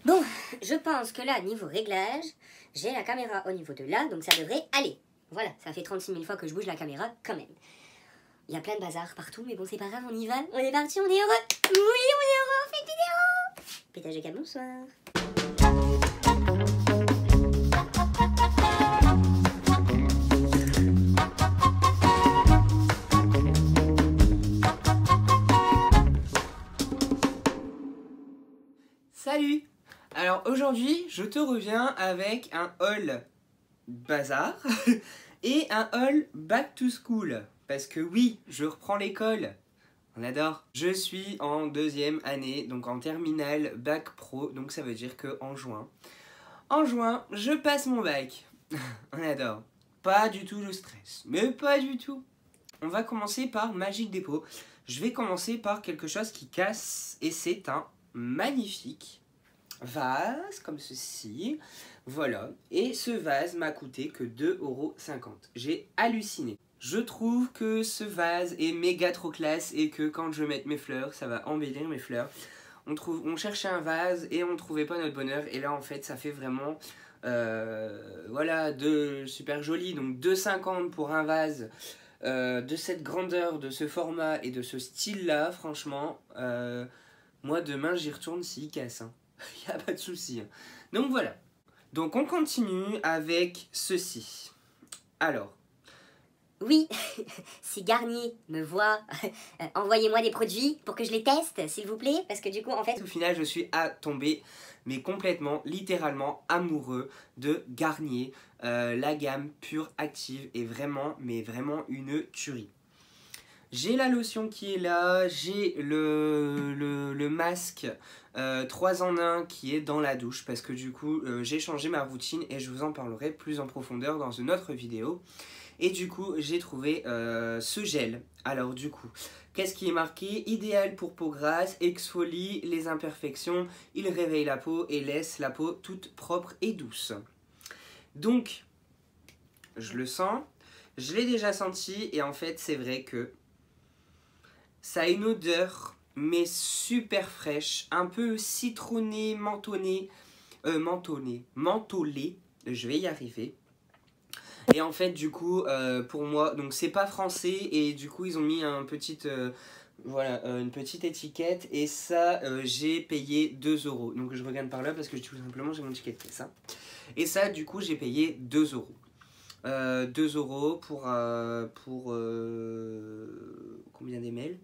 Bon, je pense que là, niveau réglage, j'ai la caméra au niveau de là, donc ça devrait aller. Voilà, ça fait 36 000 fois que je bouge la caméra quand même. Il y a plein de bazar partout, mais bon, c'est pas grave, on y va. On est parti, on est heureux. Oui, on est heureux, on fait une vidéo. Pétage de câble, bonsoir. Salut! Alors aujourd'hui, je te reviens avec un haul bazar et un haul back to school. Parce que oui, je reprends l'école. On adore. Je suis en deuxième année, donc en terminale bac pro, donc ça veut dire que en juin, je passe mon bac. On adore. Pas du tout de stress, mais pas du tout. On va commencer par Magic Dépôt. Je vais commencer par quelque chose qui casse et c'est un magnifique vase comme ceci. Voilà. Et ce vase m'a coûté que 2,50 €. J'ai halluciné. Je trouve que ce vase est méga trop classe et que quand je mets mes fleurs, ça va embellir mes fleurs. On cherchait un vase et on ne trouvait pas notre bonheur. Et là, en fait, ça fait vraiment... voilà, super joli. Donc 2,50 € pour un vase de cette grandeur, de ce format et de ce style-là, franchement, moi demain j'y retourne s'il casse. Hein. Il n'y a pas de souci. Hein. Donc voilà. Donc on continue avec ceci. Alors. Oui, si Garnier me voit, envoyez-moi des produits pour que je les teste, s'il vous plaît, parce que du coup, en fait... Au final, je suis tombé, mais complètement, littéralement amoureux de Garnier. La gamme pure active est vraiment, mais vraiment une tuerie. J'ai la lotion qui est là, j'ai le masque 3 en 1 qui est dans la douche parce que du coup j'ai changé ma routine et je vous en parlerai plus en profondeur dans une autre vidéo. Et du coup j'ai trouvé ce gel. Alors du coup, qu'est-ce qui est marqué? Idéal pour peau grasse, exfolie les imperfections, il réveille la peau et laisse la peau toute propre et douce. Donc, je le sens, je l'ai déjà senti et en fait c'est vrai que ça a une odeur, mais super fraîche, un peu citronnée, mentholée, je vais y arriver. Et en fait, du coup, pour moi, donc c'est pas français, et du coup, ils ont mis voilà, une petite étiquette, et ça, j'ai payé 2 €. Donc je regarde par là, parce que tout simplement, j'ai mon ticket de caisse. Hein. Et ça, du coup, j'ai payé 2 €. 2 € pour combien d'ml?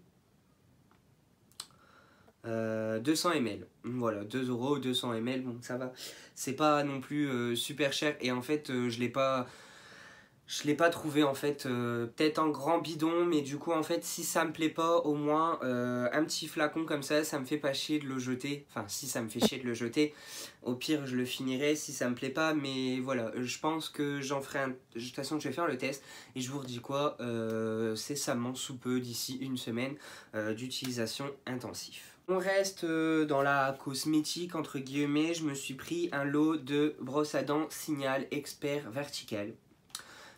200 ml, voilà, 2 €, 200 ml, bon ça va, c'est pas non plus super cher et en fait je l'ai pas trouvé en fait, peut-être en grand bidon, mais du coup en fait si ça me plaît pas, au moins un petit flacon comme ça me fait pas chier de le jeter, enfin si ça me fait chier de le jeter, au pire je le finirai si ça me plaît pas, mais voilà, je pense que j'en ferai de toute façon je vais faire le test et je vous redis quoi, c'est seulement sous peu, d'ici une semaine d'utilisation intensive. On reste dans la cosmétique entre guillemets, je me suis pris un lot de brosses à dents Signal Expert Vertical.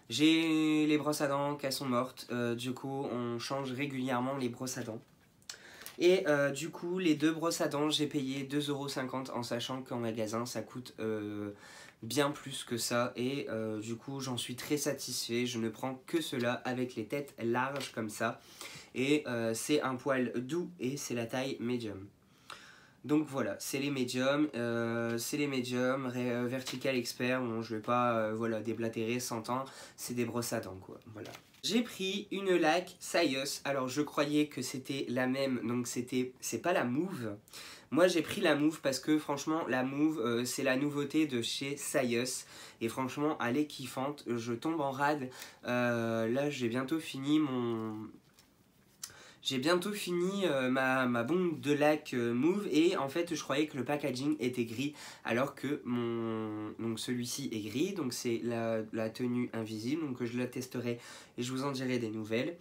J'ai les brosses à dents qu'elles sont mortes, du coup on change régulièrement les brosses à dents. Et du coup les deux brosses à dents j'ai payé 2,50 € en sachant qu'en magasin ça coûte bien plus que ça. Et du coup j'en suis très satisfait, je ne prends que cela avec les têtes larges comme ça. Et c'est un poil doux et c'est la taille médium. Donc voilà, c'est les médiums, Vertical Expert, bon je vais pas voilà, déblatérer 100 ans, c'est des brosses à dents quoi, voilà. J'ai pris une laque Sayus, alors je croyais que c'était la même, donc c'est pas la Mouve. Moi j'ai pris la Mouve parce que franchement la Mouve c'est la nouveauté de chez Sayus. Et franchement elle est kiffante, je tombe en rade, là j'ai bientôt fini ma bombe de lac Mouve et en fait je croyais que le packaging était gris alors que donc celui-ci est gris, donc c'est la tenue invisible, donc je la testerai et je vous en dirai des nouvelles.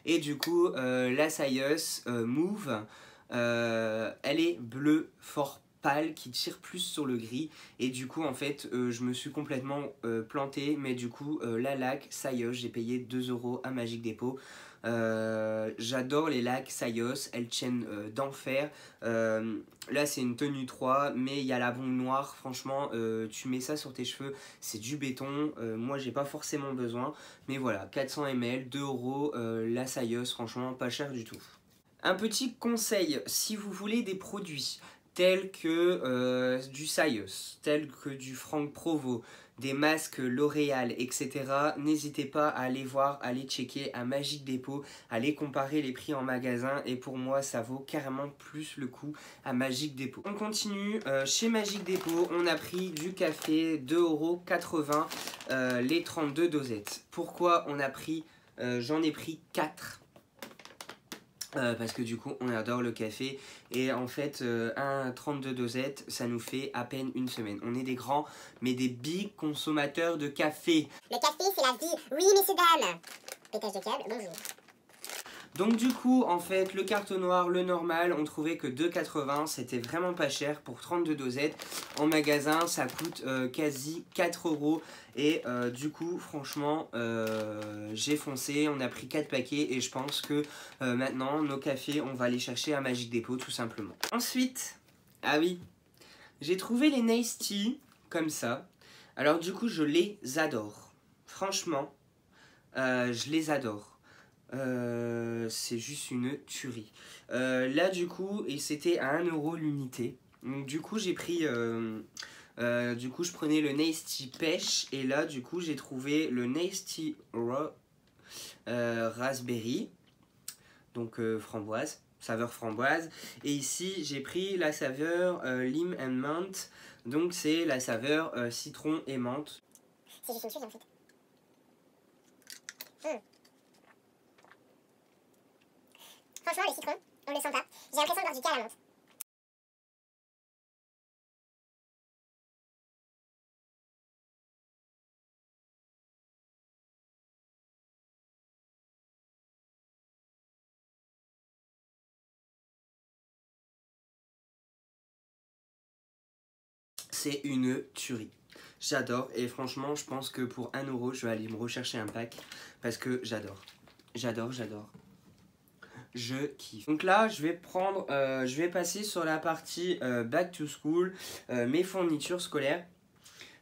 Et du coup la Sayus Mouve, elle est bleu fort pâle qui tire plus sur le gris et du coup en fait je me suis complètement planté, mais du coup la laque Sayus j'ai payé 2 € à Magic Dépôt. J'adore les lacs Sayos, elles tiennent d'enfer. Là c'est une tenue 3, mais il y a la bombe noire. Franchement, tu mets ça sur tes cheveux, c'est du béton. Moi j'ai pas forcément besoin, mais voilà, 400 ml, 2 euros, la Sayos, franchement pas cher du tout. Un petit conseil, si vous voulez des produits tels que du Sayos, tels que du Franck Provo, des masques L'Oréal, etc. N'hésitez pas à aller voir, à aller checker à Magic Depot, à aller comparer les prix en magasin, et pour moi ça vaut carrément plus le coup à Magic Depot. On continue, chez Magic Depot, on a pris du café 2,80 € les 32 dosettes. Pourquoi on a pris, j'en ai pris 4 parce que du coup on adore le café, et en fait un 32 dosettes ça nous fait à peine une semaine. On est des grands mais des big consommateurs de café. Le café c'est la vie, oui messieurs dames. Pétage de câble, bonjour. Donc du coup en fait le carton noir, le normal, on trouvait que 2,80 c'était vraiment pas cher pour 32 dosettes. En magasin ça coûte quasi 4 €, et du coup franchement j'ai foncé, on a pris 4 paquets, et je pense que maintenant nos cafés on va les chercher à Magic Depot tout simplement. Ensuite, ah oui, j'ai trouvé les Nice Tea comme ça. Alors du coup je les adore, franchement je les adore. C'est juste une tuerie. Là du coup, et c'était à 1 € l'unité. Donc du coup j'ai pris du coup je prenais le Nice Tea pêche, et là du coup j'ai trouvé le Nice Tea raspberry, donc framboise, saveur framboise, et ici j'ai pris la saveur lime and menthe, donc c'est la saveur citron et menthe. C'est juste une tuerie en fait. Franchement, le citron, on le sent pas. J'ai l'impression de boire du thé à la menthe. C'est une tuerie. J'adore, et franchement je pense que pour 1 € je vais aller me rechercher un pack parce que j'adore. J'adore, j'adore. Je kiffe. Donc là je vais passer sur la partie back to school, mes fournitures scolaires.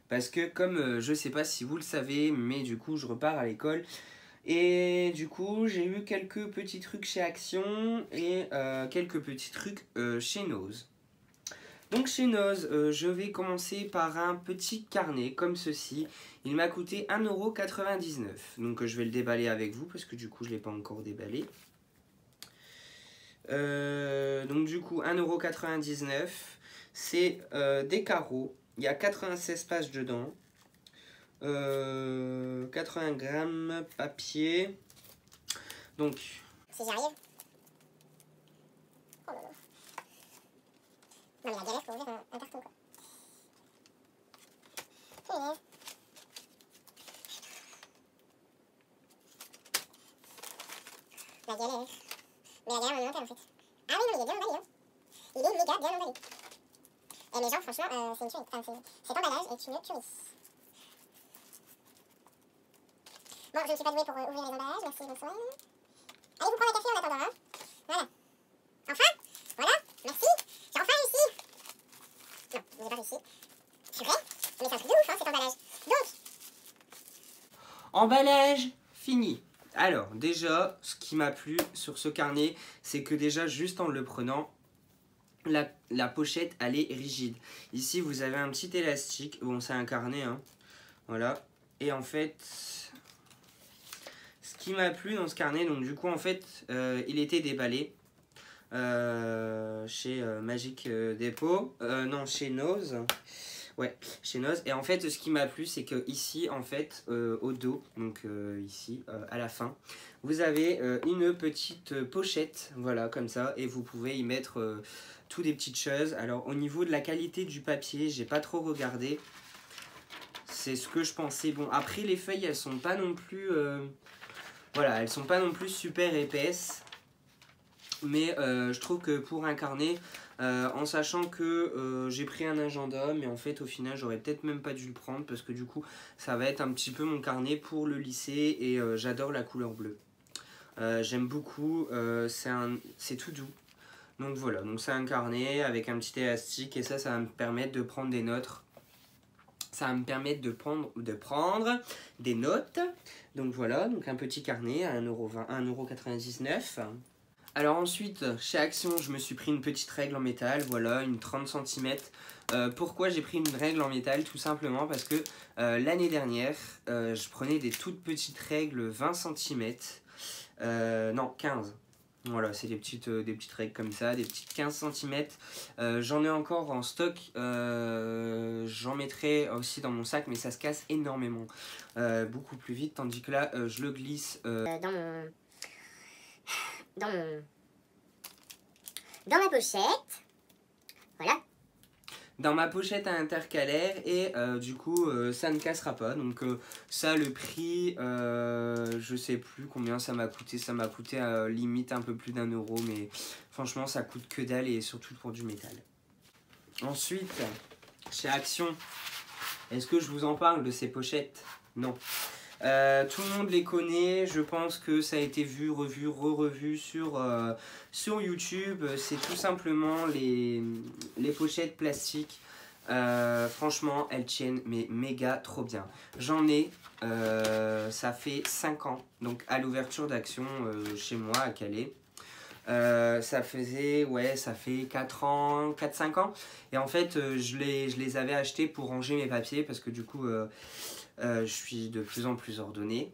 Parce que comme je sais pas si vous le savez, mais du coup je repars à l'école. Et du coup j'ai eu quelques petits trucs chez Action, et quelques petits trucs chez Nose. Donc chez Nose, je vais commencer par un petit carnet comme ceci. Il m'a coûté 1,99 €. Donc je vais le déballer avec vous parce que du coup je ne l'ai pas encore déballé. Donc du coup 1,99 €. C'est des carreaux. Il y a 96 pages dedans. 80 grammes papier. Donc... Si j'y arrive. Oh là là. Non mais la galère pour ouvrir un carton quoi. Punaise. La galère. Mais la galère monumentale en fait. Ah oui non, il est bien emballé hein. Il est méga bien emballé. Et les gens franchement c'est une tuerie. Enfin, cet emballage est une tuerie. Bon, je ne suis pas douée pour ouvrir les emballages, merci, bonsoir. Allez vous prendre un café en attendant, hein. Voilà. Enfin. Voilà, merci. J'ai enfin réussi. Non, je n'ai pas réussi. Purée. Mais c'est un truc de ouf, hein, cet emballage. Donc. Emballage fini. Alors, déjà, ce qui m'a plu sur ce carnet, c'est que déjà, juste en le prenant, la pochette, elle est rigide. Ici, vous avez un petit élastique. Bon, c'est un carnet, hein. Voilà. Et en fait... Ce qui m'a plu dans ce carnet, donc du coup en fait il était déballé chez Magic Depot, non chez Nose, ouais chez Nose, et en fait ce qui m'a plu c'est que ici en fait au dos, donc ici à la fin, vous avez une petite pochette, voilà comme ça, et vous pouvez y mettre toutes des petites choses. Alors au niveau de la qualité du papier, j'ai pas trop regardé, c'est ce que je pensais. Bon après les feuilles elles sont pas non plus... Voilà, elles sont pas non plus super épaisses, mais je trouve que pour un carnet, en sachant que j'ai pris un agenda, mais en fait au final j'aurais peut-être même pas dû le prendre parce que du coup ça va être un petit peu mon carnet pour le lycée, et j'adore la couleur bleue. J'aime beaucoup, c'est tout doux. Donc voilà, donc c'est un carnet avec un petit élastique et ça va me permettre de prendre des notes. Ça va me permettre de prendre des notes. Donc voilà, donc un petit carnet à 1,20 €, 1,99 €. Alors ensuite, chez Action, je me suis pris une petite règle en métal, voilà, une 30 cm. Pourquoi j'ai pris une règle en métal? Tout simplement parce que l'année dernière, je prenais des toutes petites règles 20 cm. Non, 15. Voilà, c'est des petites règles comme ça, des petites 15 cm. J'en ai encore en stock, j'en mettrai aussi dans mon sac, mais ça se casse énormément, beaucoup plus vite, tandis que là, je le glisse dans ma pochette. Voilà. Dans ma pochette à intercalaire et du coup ça ne cassera pas. Donc ça, le prix, je sais plus combien ça m'a coûté. Ça m'a coûté limite un peu plus d'1 €, mais franchement ça coûte que dalle et surtout pour du métal. Ensuite, chez Action, est-ce que je vous en parle de ces pochettes? Non. Tout le monde les connaît, je pense que ça a été vu, revu, re-revu sur YouTube. C'est tout simplement les pochettes plastiques. Franchement, elles tiennent mais méga trop bien. J'en ai, ça fait 5 ans, donc à l'ouverture d'Action chez moi à Calais. Ça fait 4 ans, 4-5 ans. Et en fait, je les avais achetés pour ranger mes papiers parce que du coup, je suis de plus en plus ordonné.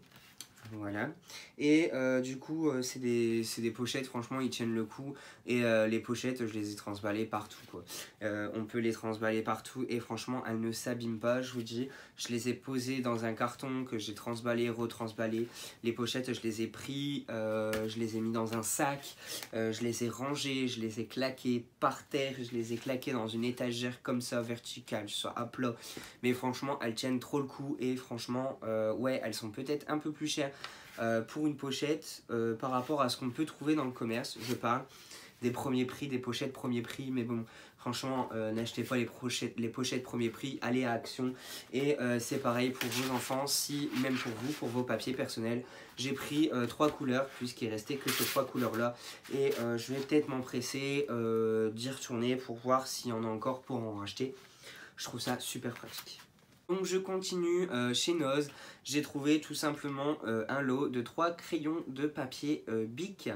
Voilà. Et du coup, c'est des pochettes, franchement, ils tiennent le coup. Et les pochettes, je les ai transballées partout, quoi. On peut les transballer partout et franchement, elles ne s'abîment pas, je vous dis. Je les ai posées dans un carton que j'ai transballé, retransballé. Les pochettes, je les ai pris, je les ai mis dans un sac, je les ai rangées, je les ai claquées par terre, je les ai claquées dans une étagère comme ça, verticale, soit à plat. Mais franchement, elles tiennent trop le coup et franchement, ouais, elles sont peut-être un peu plus chères pour une pochette par rapport à ce qu'on peut trouver dans le commerce. Je parle des premiers prix, des pochettes premier prix, mais bon, franchement, n'achetez pas les pochettes premier prix, allez à Action. Et c'est pareil pour vos enfants, si même pour vous, pour vos papiers personnels. J'ai pris 3 couleurs, puisqu'il restait que ces 3 couleurs-là. Et je vais peut-être m'empresser d'y retourner pour voir s'il y en a encore pour en racheter. Je trouve ça super pratique. Donc je continue chez Noz, j'ai trouvé tout simplement un lot de 3 crayons de papier Bic.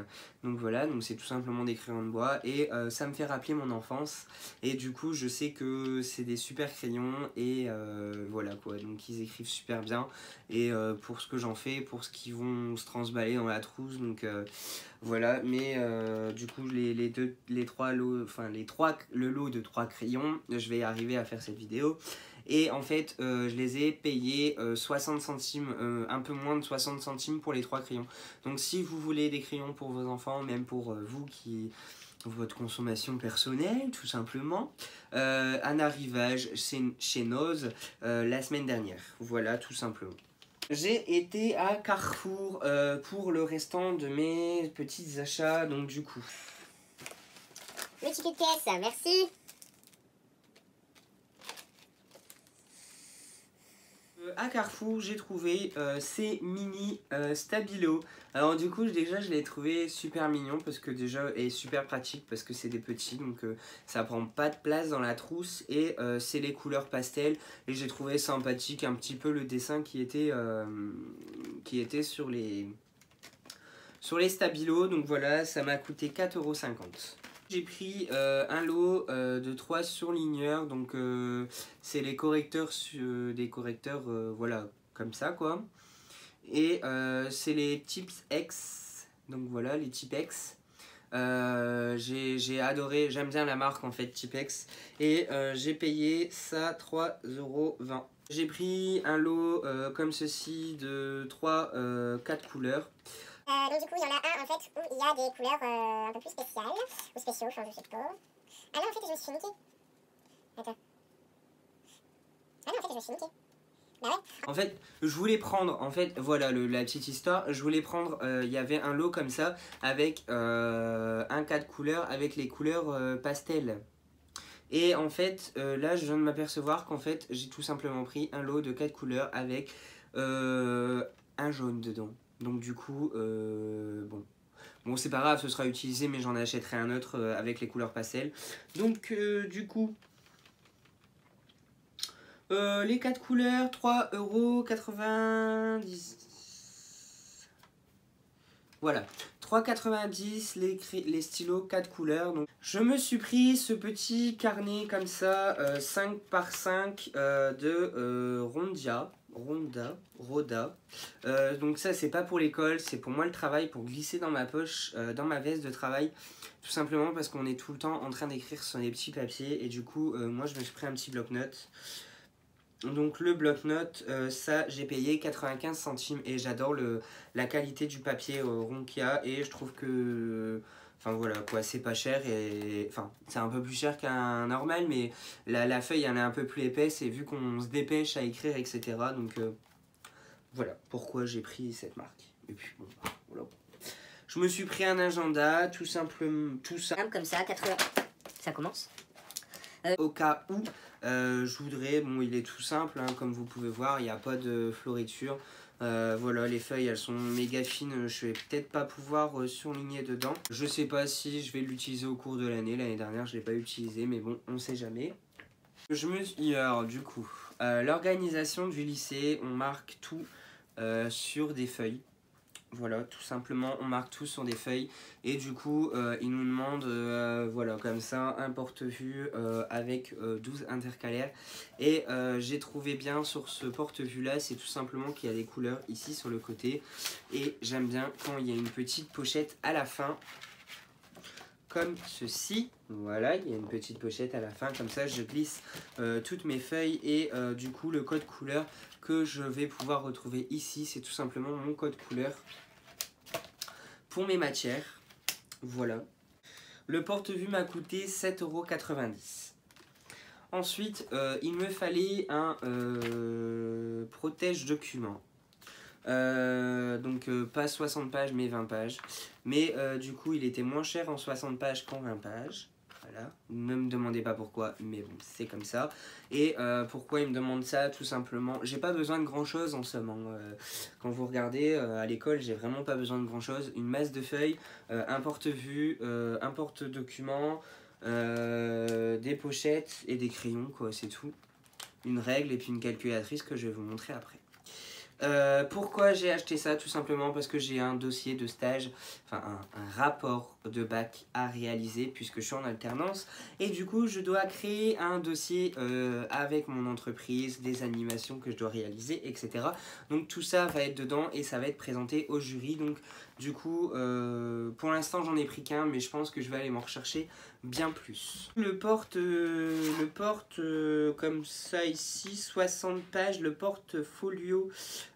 Donc voilà, donc c'est tout simplement des crayons de bois et ça me fait rappeler mon enfance. Et du coup je sais que c'est des super crayons et voilà quoi, donc ils écrivent super bien. Et pour ce que j'en fais, pour ce qu'ils vont se transballer dans la trousse, donc voilà. Mais du coup le lot de 3 crayons, je vais arriver à faire cette vidéo. Et en fait, je les ai payés 60 centimes, un peu moins de 60 centimes pour les 3 crayons. Donc si vous voulez des crayons pour vos enfants, même pour vous votre consommation personnelle, tout simplement, un arrivage chez Noz la semaine dernière. Voilà, tout simplement. J'ai été à Carrefour pour le restant de mes petits achats, donc du coup. Le ticket de caisse, merci. À Carrefour, j'ai trouvé ces mini Stabilo. Alors du coup, déjà, je l'ai trouvé super mignon parce que déjà, et super pratique parce que c'est des petits, donc ça prend pas de place dans la trousse et c'est les couleurs pastel. Et j'ai trouvé sympathique un petit peu le dessin qui était sur les Stabilo. Donc voilà, ça m'a coûté 4,50 €. J'ai pris un lot de 3 surligneurs, donc c'est les correcteurs, des correcteurs voilà, comme ça quoi. Et c'est les Tips X, donc voilà les Tipex. J'ai adoré, j'aime bien la marque en fait Tipex. Et j'ai payé ça 3,20 €. J'ai pris un lot comme ceci de 4 couleurs. Donc du coup, il y en a un en fait où il y a des couleurs un peu plus spéciales, ou spéciaux, enfin je sais pas. Ah non, en fait, je me suis fait niquer. Attends. Ah non, en fait, je me suis fait niquer. Bah ouais. En fait, je voulais prendre, en fait, voilà la petite histoire, je voulais prendre, il y avait un lot comme ça, avec un 4 couleurs, avec les couleurs pastel. Et en fait, là, je viens de m'apercevoir qu'en fait, j'ai tout simplement pris un lot de 4 couleurs avec un jaune dedans. Donc du coup, bon c'est pas grave, ce sera utilisé, mais j'en achèterai un autre avec les couleurs pastel. Donc du coup, les 4 couleurs, 3,90 €. Voilà, 3,90 € les stylos 4 couleurs. Donc, je me suis pris ce petit carnet comme ça, 5 par 5 de Roda. Donc ça, c'est pas pour l'école, c'est pour moi le travail, pour glisser dans ma poche, dans ma veste de travail. Tout simplement parce qu'on est tout le temps en train d'écrire sur des petits papiers. Et du coup, moi, je me suis pris un petit bloc-notes. Donc le bloc-notes, ça j'ai payé 95 centimes et j'adore la qualité du papier rond qu'il y a et je trouve que, enfin voilà quoi, c'est pas cher et, enfin c'est un peu plus cher qu'un normal mais la feuille elle est un peu plus épaisse et vu qu'on se dépêche à écrire etc. Donc voilà pourquoi j'ai pris cette marque. Et puis bon, voilà. Je me suis pris un agenda, tout simplement, tout ça. Comme ça, 4 heures, ça commence. Au cas où je voudrais, bon il est tout simple hein, comme vous pouvez voir, il n'y a pas de floriture. Voilà, les feuilles elles sont méga fines, je vais peut-être pas pouvoir surligner dedans. Je sais pas si je vais l'utiliser au cours de l'année dernière je l'ai pas utilisé mais bon on sait jamais. Alors du coup, l'organisation du lycée, on marque tout sur des feuilles. Voilà, tout simplement, on marque tout sur des feuilles et du coup, il nous demande, voilà, comme ça, un porte-vue avec 12 intercalaires. Et j'ai trouvé bien sur ce porte-vue là, c'est tout simplement qu'il y a des couleurs ici sur le côté. Et j'aime bien quand il y a une petite pochette à la fin, comme ceci. Voilà, il y a une petite pochette à la fin, comme ça je glisse toutes mes feuilles et du coup le code couleur que je vais pouvoir retrouver ici, c'est tout simplement mon code couleur pour mes matières. Voilà. Le porte-vue m'a coûté 7,90 €. Ensuite, il me fallait un protège-document. Donc pas 60 pages mais 20 pages. Mais du coup, il était moins cher en 60 pages qu'en 20 pages. Voilà, ne me demandez pas pourquoi, mais bon, c'est comme ça. Et pourquoi il me demande ça? Tout simplement, j'ai pas besoin de grand chose en somme. Quand vous regardez à l'école, j'ai vraiment pas besoin de grand chose. Une masse de feuilles, un porte-vue, un porte-document, des pochettes et des crayons, quoi, c'est tout. Une règle et puis une calculatrice que je vais vous montrer après. Pourquoi j'ai acheté ça? Tout simplement parce que j'ai un dossier de stage, enfin un rapport de bac à réaliser puisque je suis en alternance et du coup je dois créer un dossier avec mon entreprise, des animations que je dois réaliser, etc. Donc tout ça va être dedans et ça va être présenté au jury. Donc du coup pour l'instant j'en ai pris qu'un mais je pense que je vais aller m'en rechercher bien plus. Le porte comme ça ici, 60 pages, le porte-folio,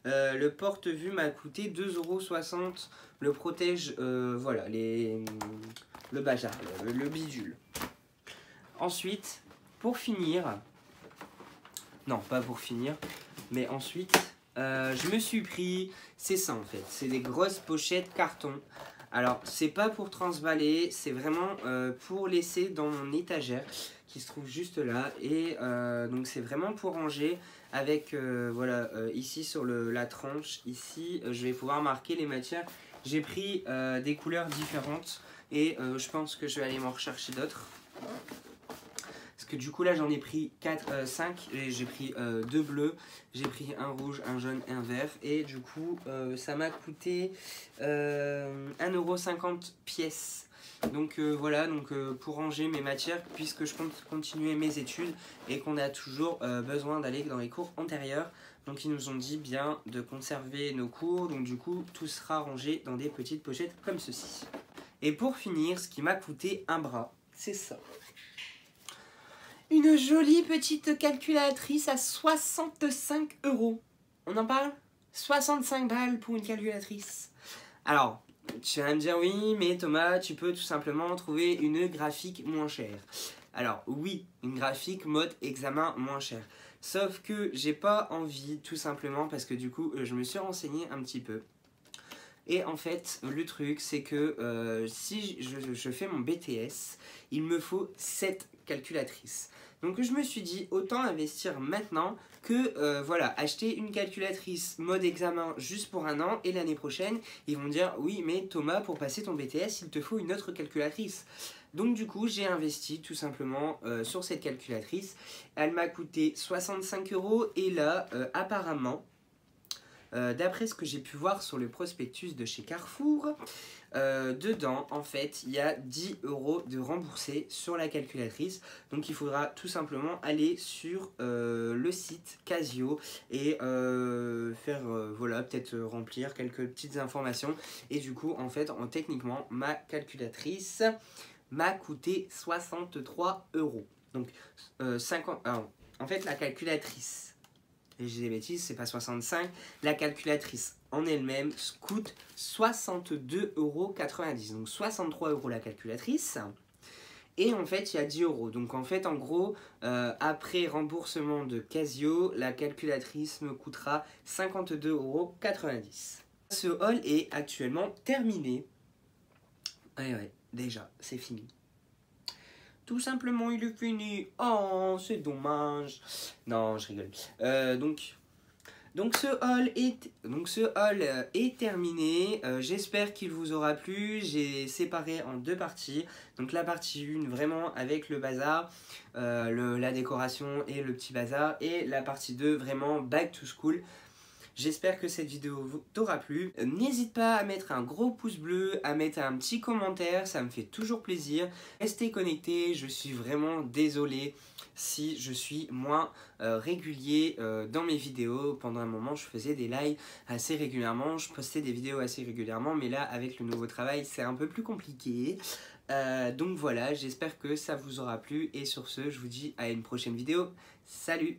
le porte-vue m'a coûté 2,60 €. Le protège, voilà, le bazar, le bidule. Ensuite, pour finir, non pas pour finir, mais ensuite, je me suis pris, c'est ça en fait, c'est des grosses pochettes carton. Alors, c'est pas pour transvaller, c'est vraiment pour laisser dans mon étagère qui se trouve juste là. Et donc, c'est vraiment pour ranger avec, voilà, ici sur la tranche, ici, je vais pouvoir marquer les matières. J'ai pris des couleurs différentes et je pense que je vais aller m'en rechercher d'autres. Parce que du coup là j'en ai pris 5 et j'ai pris 2 bleus, j'ai pris un rouge, un jaune et un vert et du coup ça m'a coûté 1,50 € pièce. Donc voilà, donc pour ranger mes matières puisque je compte continuer mes études et qu'on a toujours besoin d'aller dans les cours antérieurs. Donc ils nous ont dit bien de conserver nos cours, donc du coup tout sera rangé dans des petites pochettes comme ceci. Et pour finir, ce qui m'a coûté un bras, c'est ça. Une jolie petite calculatrice à 65 €. On en parle? 65 balles pour une calculatrice. Alors, tu vas me dire oui, mais Thomas, tu peux tout simplement trouver une graphique moins chère. Alors oui, une graphique mode examen moins chère. Sauf que j'ai pas envie, tout simplement parce que du coup, je me suis renseigné un petit peu. Et en fait, le truc, c'est que si je fais mon BTS, il me faut 7 calculatrices. Donc je me suis dit autant investir maintenant que voilà, acheter une calculatrice mode examen juste pour 1 an et l'année prochaine ils vont dire oui mais Thomas, pour passer ton BTS il te faut une autre calculatrice. Donc du coup j'ai investi tout simplement sur cette calculatrice. Elle m'a coûté 65 € et là apparemment d'après ce que j'ai pu voir sur le prospectus de chez Carrefour, dedans en fait il y a 10 € de remboursés sur la calculatrice. Donc il faudra tout simplement aller sur le site Casio et faire voilà, peut-être remplir quelques petites informations. Et du coup en fait techniquement ma calculatrice m'a coûté 63 €. Donc 50. Alors, en fait la calculatrice, et j'ai des bêtises, c'est pas 65. La calculatrice en elle-même coûte 62,90 €. Donc 63 € la calculatrice. Et en fait, il y a 10 €. Donc en fait, en gros, après remboursement de Casio, la calculatrice me coûtera 52,90 €. Ce haul est actuellement terminé. Ouais, déjà, c'est fini. Tout simplement, il est fini. Oh, c'est dommage. Non, je rigole. Donc ce haul est terminé. J'espère qu'il vous aura plu. J'ai séparé en 2 parties. Donc la partie 1, vraiment avec le bazar, la décoration et le petit bazar. Et la partie 2, vraiment back to school. J'espère que cette vidéo t'aura plu. N'hésite pas à mettre un gros pouce bleu, à mettre un petit commentaire, ça me fait toujours plaisir. Restez connectés, je suis vraiment désolé si je suis moins régulier dans mes vidéos. Pendant un moment, je faisais des lives assez régulièrement, je postais des vidéos assez régulièrement, mais là, avec le nouveau travail, c'est un peu plus compliqué. Donc voilà, j'espère que ça vous aura plu et sur ce, je vous dis à une prochaine vidéo. Salut!